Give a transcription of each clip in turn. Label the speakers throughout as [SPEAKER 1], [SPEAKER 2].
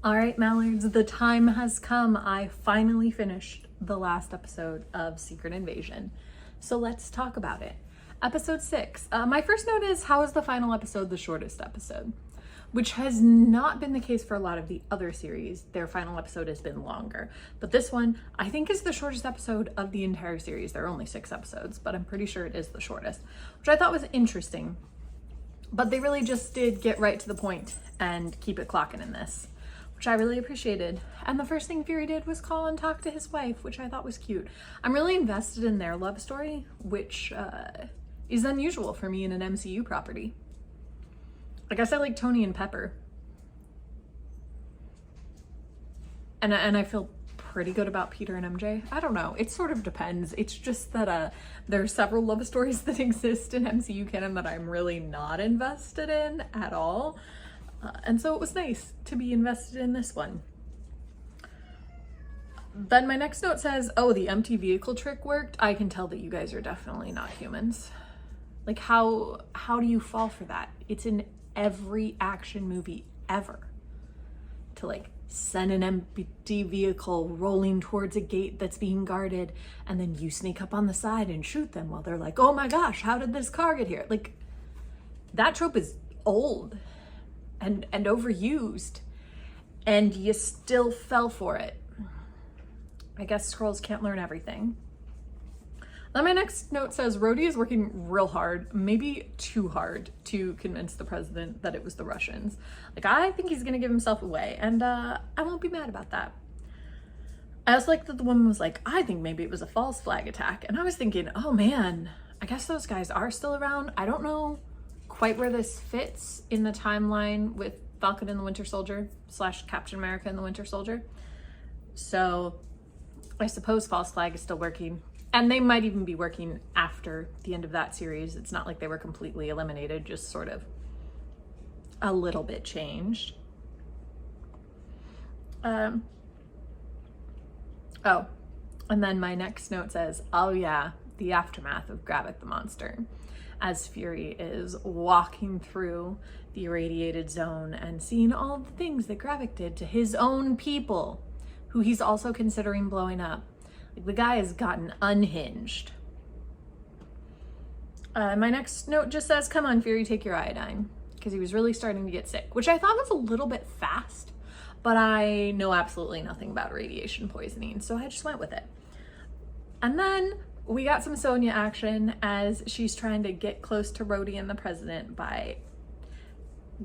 [SPEAKER 1] All right, Mallards, the time has come. I finally finished the last episode of Secret Invasion. So let's talk about it. Episode 6. My first note is, how is the final episode the shortest episode? Which has not been the case for a lot of the other series. Their final episode has been longer. But this one, I think, is the shortest episode of the entire series. There are only 6 episodes, but I'm pretty sure it is the shortest, which I thought was interesting. But they really just did get right to the point and keep it clocking in this, which I really appreciated. And the first thing Fury did was call and talk to his wife, which I thought was cute. I'm really invested in their love story, which is unusual for me in an MCU property. I guess I like Tony and Pepper. And I feel pretty good about Peter and MJ. I don't know, it sort of depends. It's just that there are several love stories that exist in MCU canon that I'm really not invested in at all. And so it was nice to be invested in this one. Then my next note says, oh, the empty vehicle trick worked. I can tell that you guys are definitely not humans. Like, how do you fall for that? It's in every action movie ever. To like send an empty vehicle rolling towards a gate that's being guarded, and then you sneak up on the side and shoot them while they're like, oh my gosh, how did this car get here? Like, that trope is old and overused, and you still fell for it. I guess Skrulls can't learn everything. Then my next note says, Rhodey is working real hard, maybe too hard, to convince the president that it was the Russians. Like, I think he's gonna give himself away, and I won't be mad about that. I also like that the woman was like, I think maybe it was a false flag attack, and I was thinking, oh man, I guess those guys are still around. I don't know quite where this fits in the timeline with Falcon and the Winter Soldier / Captain America and the Winter Soldier. So I suppose false flag is still working, and they might even be working after the end of that series. It's not like they were completely eliminated, just sort of a little bit changed. Oh, and then my next note says, oh yeah, the aftermath of Gravik the monster, as Fury is walking through the irradiated zone and seeing all the things that Gravik did to his own people, who he's also considering blowing up. Like, the guy has gotten unhinged. My next note just says, come on, Fury, take your iodine, because he was really starting to get sick, which I thought was a little bit fast, but I know absolutely nothing about radiation poisoning, so I just went with it. And then we got some Sonya action as she's trying to get close to Rhodey and the president by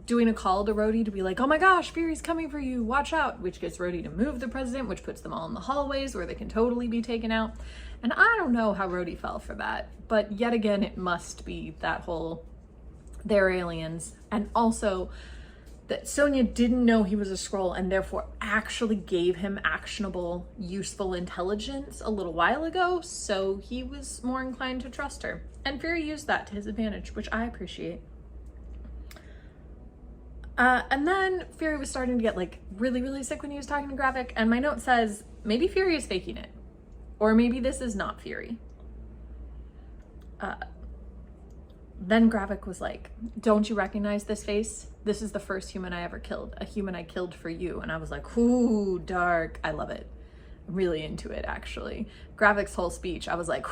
[SPEAKER 1] doing a call to Rhodey to be like, oh my gosh, Fury's coming for you, watch out, which gets Rhodey to move the president, which puts them all in the hallways where they can totally be taken out. And I don't know how Rhodey fell for that, but yet again, it must be that whole, they're aliens. And also that Sonya didn't know he was a Skrull and therefore actually gave him actionable, useful intelligence a little while ago, so he was more inclined to trust her. And Fury used that to his advantage, which I appreciate. And then Fury was starting to get like really, really sick when he was talking to Gravik, and my note says, maybe Fury is faking it. Or maybe this is not Fury. Then Gravik was like, don't you recognize this face? This is the first human I ever killed, a human I killed for you. And I was like, ooh, dark. I love it. I'm really into it, actually. Gravik's whole speech, I was like,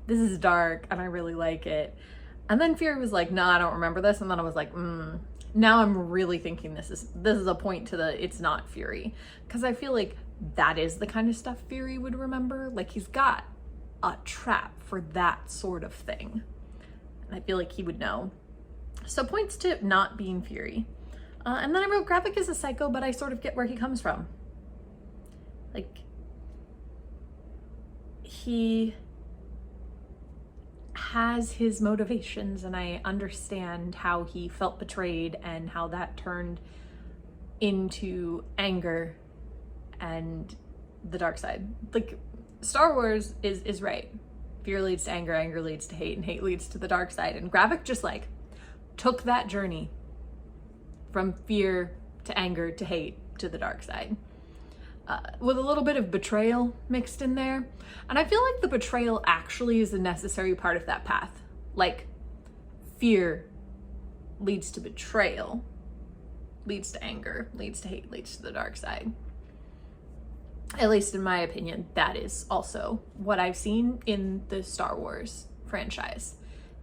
[SPEAKER 1] this is dark, and I really like it. And then Fury was like, no, I don't remember this. And then I was like, now I'm really thinking this is a point to the it's not Fury, because I feel like that is the kind of stuff Fury would remember. Like, he's got a trap for that sort of thing, and I feel like he would know. So points to not being Fury. And then I wrote, Gravik is a psycho, but I sort of get where he comes from. Like, he has his motivations, and I understand how he felt betrayed and how that turned into anger and the dark side. Like, Star Wars is right. Fear leads to anger, anger leads to hate, and hate leads to the dark side. And Gravik just like took that journey from fear to anger to hate to the dark side. With a little bit of betrayal mixed in there. And I feel like the betrayal actually is a necessary part of that path. Like, fear leads to betrayal. leads to anger, leads to hate, leads to the dark side. At least in my opinion, that is also what I've seen in the Star Wars franchise.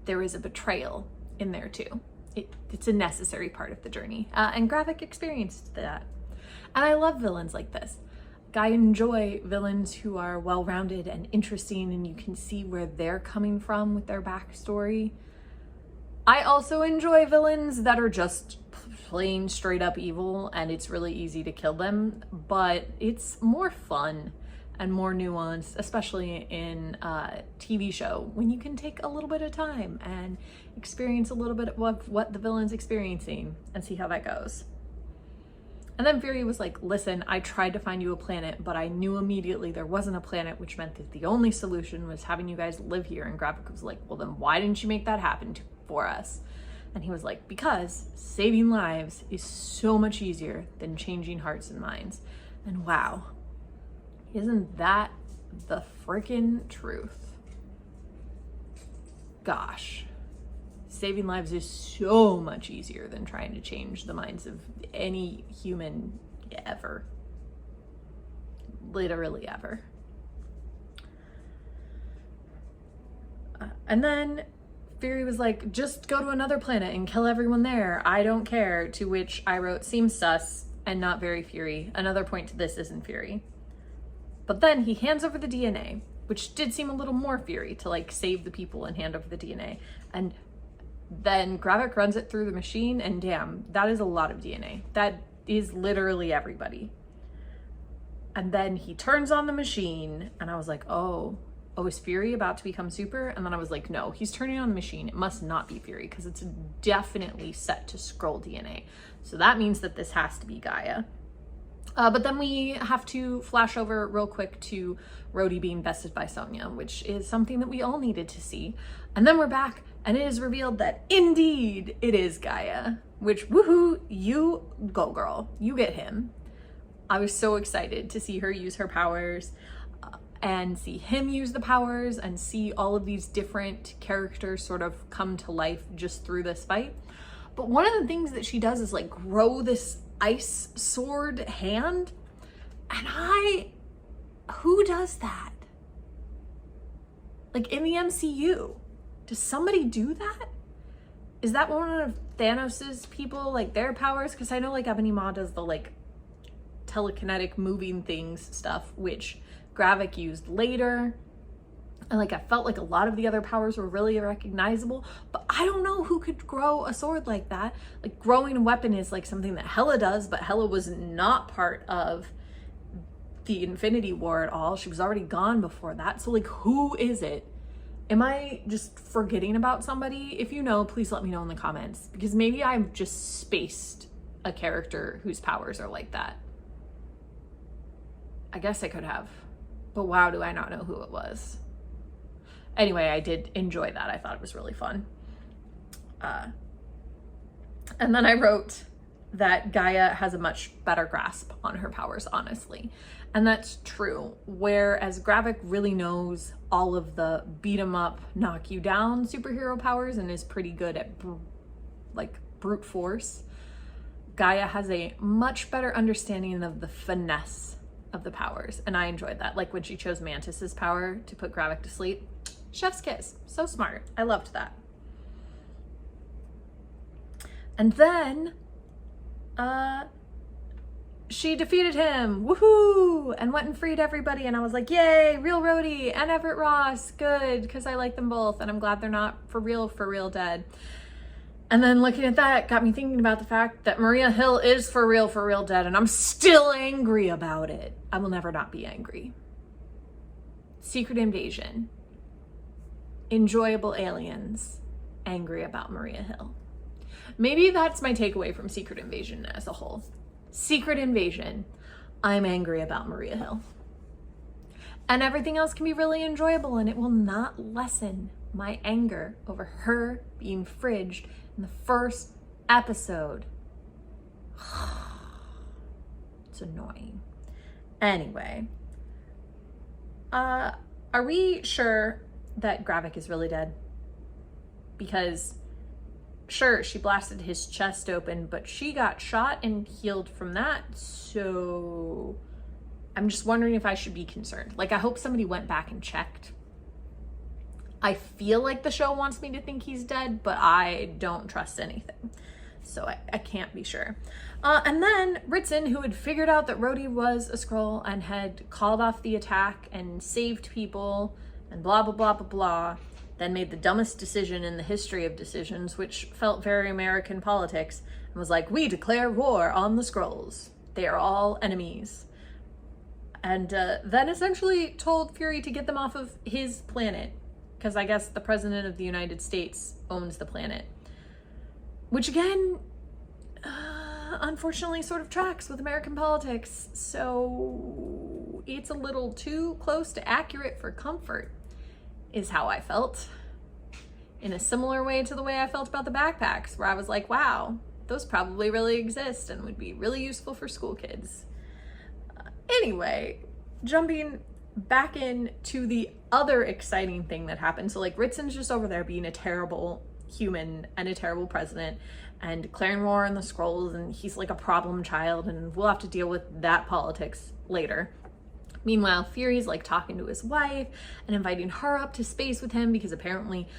[SPEAKER 1] There is a betrayal in there too. It's a necessary part of the journey. And Gravik experienced that. And I love villains like this. I enjoy villains who are well-rounded and interesting, and you can see where they're coming from with their backstory. I also enjoy villains that are just plain straight up evil and it's really easy to kill them, but it's more fun and more nuanced, especially in a TV show, when you can take a little bit of time and experience a little bit of what the villain's experiencing and see how that goes. And then Fury was like, listen, I tried to find you a planet, but I knew immediately there wasn't a planet, which meant that the only solution was having you guys live here. And Gravik was like, well, then why didn't you make that happen for us? And he was like, because saving lives is so much easier than changing hearts and minds. And wow, isn't that the freaking truth? Gosh, saving lives is so much easier than trying to change the minds of any human ever. Literally ever. And then Fury was like, just go to another planet and kill everyone there. I don't care. To which I wrote, seems sus and not very Fury. Another point to this isn't Fury. But then he hands over the DNA, which did seem a little more Fury to like save the people and hand over the DNA. And then Gravik runs it through the machine and damn, that is a lot of DNA. That is literally everybody. And then he turns on the machine and I was like, oh, is Fury about to become super? And then I was like, no, he's turning on the machine. It must not be Fury because it's definitely set to scroll DNA. So that means that this has to be Gaia. But then we have to flash over real quick to Rhodey being bested by Sonya, which is something that we all needed to see. And then we're back and it is revealed that indeed it is Gaia, which woohoo, you go girl, you get him. I was so excited to see her use her powers and see him use the powers and see all of these different characters sort of come to life just through this fight. But one of the things that she does is like grow this ice sword hand. And who does that? Like in the MCU, does somebody do that? Is that one of Thanos's people, like their powers? Because I know like Ebony Maw does the like telekinetic moving things stuff, which Gravik used later. And like I felt like a lot of the other powers were really recognizable, but I don't know who could grow a sword like that. Like growing a weapon is like something that Hela does, but Hela was not part of the Infinity War at all. She was already gone before that. So like, who is it? Am I just forgetting about somebody? If you know, please let me know in the comments, because maybe I've just spaced a character whose powers are like that. I guess I could have, but wow, do I not know who it was. Anyway, I did enjoy that. I thought it was really fun. And then I wrote that Gaia has a much better grasp on her powers, honestly. And that's true. Whereas Gravik really knows all of the beat 'em up, knock you down superhero powers and is pretty good at brute force, Gaia has a much better understanding of the finesse of the powers. And I enjoyed that. Like when she chose Mantis's power to put Gravik to sleep. Chef's kiss. So smart. I loved that. And then she defeated him, woohoo, and went and freed everybody. And I was like, yay, real Rhodey and Everett Ross, good, because I like them both and I'm glad they're not for real dead. And then looking at that got me thinking about the fact that Maria Hill is for real dead, and I'm still angry about it. I will never not be angry. Secret Invasion. Enjoyable aliens. Angry about Maria Hill. Maybe that's my takeaway from Secret Invasion as a whole. Secret Invasion. I'm angry about Maria Hill. And everything else can be really enjoyable, and it will not lessen my anger over her being fridged in the first episode. It's annoying. Anyway, are we sure that Gravik is really dead? Because Sure, she blasted his chest open, but she got shot and healed from that. So I'm just wondering if I should be concerned. Like, I hope somebody went back and checked. I feel like the show wants me to think he's dead, but I don't trust anything. So I can't be sure. And then Ritson, who had figured out that Rhodey was a Skrull and had called off the attack and saved people and blah, blah, blah, blah, blah, then made the dumbest decision in the history of decisions, which felt very American politics, and was like, we declare war on the Skrulls. They are all enemies. And then essentially told Fury to get them off of his planet, because I guess the president of the United States owns the planet. Which again, unfortunately sort of tracks with American politics. So it's a little too close to accurate for comfort, is how I felt. In a similar way to the way I felt about the backpacks, where I was like, wow, those probably really exist and would be really useful for school kids. Anyway, jumping back into the other exciting thing that happened. So like Ritson's just over there being a terrible human and a terrible president, and declaring war on the Skrulls, and he's like a problem child, and we'll have to deal with that politics later. Meanwhile, Fury's like talking to his wife and inviting her up to space with him, because apparently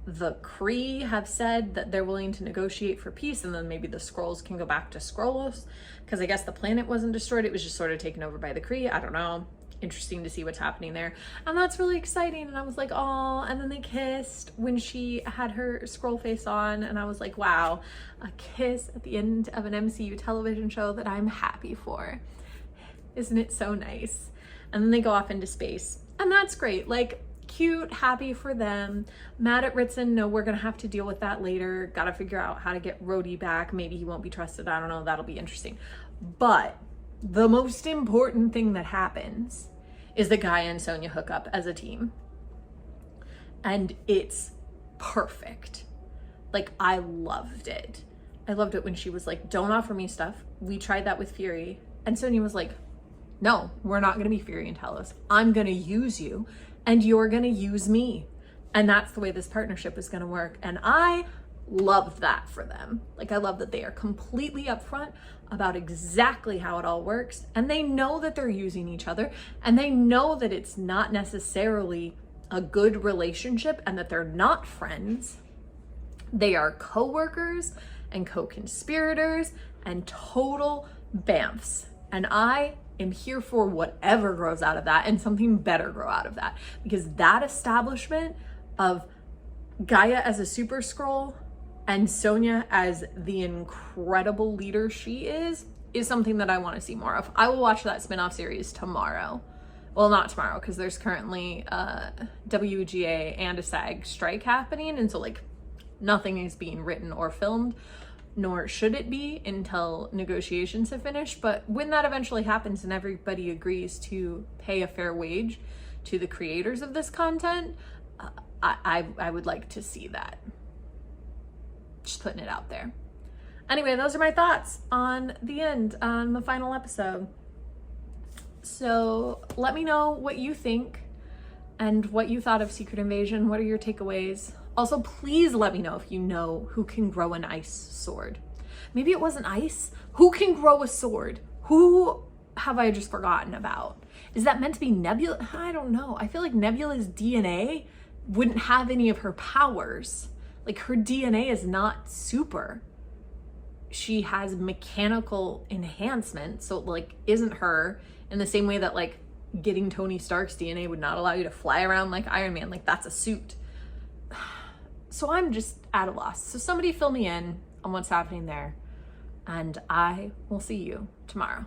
[SPEAKER 1] the Kree have said that they're willing to negotiate for peace, and then maybe the Skrulls can go back to Skrullos, because I guess the planet wasn't destroyed, it was just sort of taken over by the Kree. I don't know. Interesting to see what's happening there. And that's really exciting. And I was like, oh, and then they kissed when she had her Skrull face on. And I was like, wow, a kiss at the end of an MCU television show that I'm happy for. Isn't it so nice? And then they go off into space. And that's great. Like, cute, happy for them. Mad at Ritson. No, we're going to have to deal with that later. Got to figure out how to get Rhodey back. Maybe he won't be trusted. I don't know. That'll be interesting. But the most important thing that happens is that Gaia and Sonya hook up as a team. And it's perfect. Like, I loved it. I loved it when she was like, don't offer me stuff. We tried that with Fury. And Sonya was like, no, we're not going to be Fury and Talos. I'm going to use you and you're going to use me. And that's the way this partnership is going to work. And I love that for them. Like, I love that they are completely upfront about exactly how it all works, and they know that they're using each other, and they know that it's not necessarily a good relationship and that they're not friends. They are co-workers and co-conspirators and total bamfs. And I am here for whatever grows out of that, and something better grow out of that, because that establishment of Gaia as a super Skrull and Sonya as the incredible leader she is something that I want to see more of. I will watch that spin-off series tomorrow. Well, not tomorrow, because there's currently WGA and a Sag strike happening, and so like nothing is being written or filmed, nor should it be until negotiations have finished. But when that eventually happens and everybody agrees to pay a fair wage to the creators of this content, I would like to see that. Just putting it out there. Anyway, those are my thoughts on the end, on the final episode. So let me know what you think and what you thought of Secret Invasion. What are your takeaways? Also, please let me know if you know who can grow an ice sword. Maybe it wasn't ice. Who can grow a sword? Who have I just forgotten about? Is that meant to be Nebula? I don't know. I feel like Nebula's DNA wouldn't have any of her powers. Like, her DNA is not super. She has mechanical enhancement, so it, like, isn't her, in the same way that, like, getting Tony Stark's DNA would not allow you to fly around like Iron Man. Like, that's a suit. So I'm just at a loss. So somebody fill me in on what's happening there, and I will see you tomorrow.